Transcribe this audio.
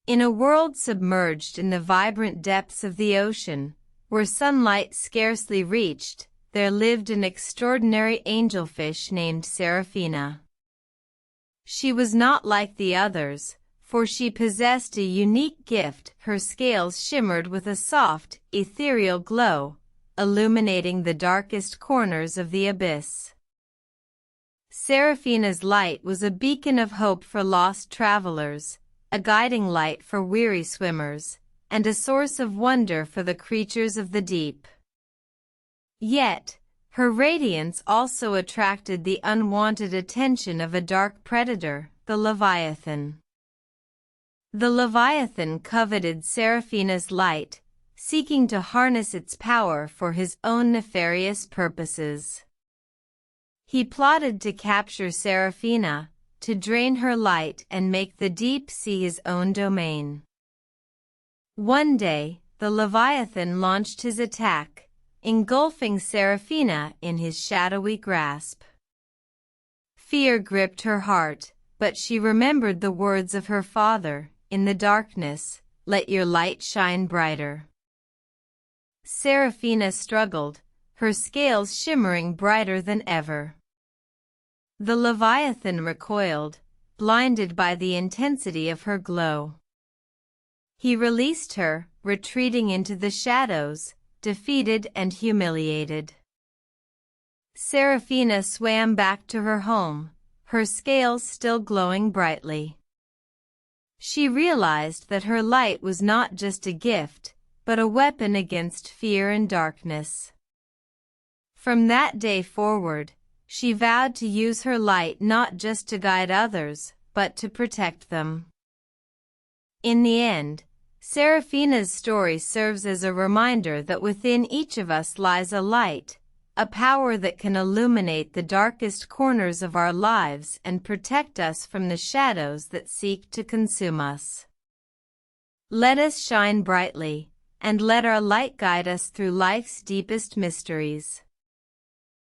In a world submerged in the vibrant depths of the ocean, where sunlight scarcely reached, there lived an extraordinary angelfish named Seraphina. She was not like the others, for she possessed a unique gift. Her scales shimmered with a soft, ethereal glow, illuminating the darkest corners of the abyss. Seraphina's light was a beacon of hope for lost travelers, a guiding light for weary swimmers, and a source of wonder for the creatures of the deep. Yet, her radiance also attracted the unwanted attention of a dark predator, the Leviathan. The Leviathan coveted Seraphina's light, seeking to harness its power for his own nefarious purposes. He plotted to capture Seraphina, to drain her light and make the deep sea his own domain. One day, the Leviathan launched his attack, engulfing Seraphina in his shadowy grasp. Fear gripped her heart, but she remembered the words of her father, "In the darkness, let your light shine brighter." Seraphina struggled, her scales shimmering brighter than ever. The Leviathan recoiled, blinded by the intensity of her glow. He released her, retreating into the shadows, defeated and humiliated. Seraphina swam back to her home, her scales still glowing brightly. She realized that her light was not just a gift, but a weapon against fear and darkness. From that day forward, she vowed to use her light not just to guide others, but to protect them. In the end, Seraphina's story serves as a reminder that within each of us lies a light, a power that can illuminate the darkest corners of our lives and protect us from the shadows that seek to consume us. Let us shine brightly, and let our light guide us through life's deepest mysteries.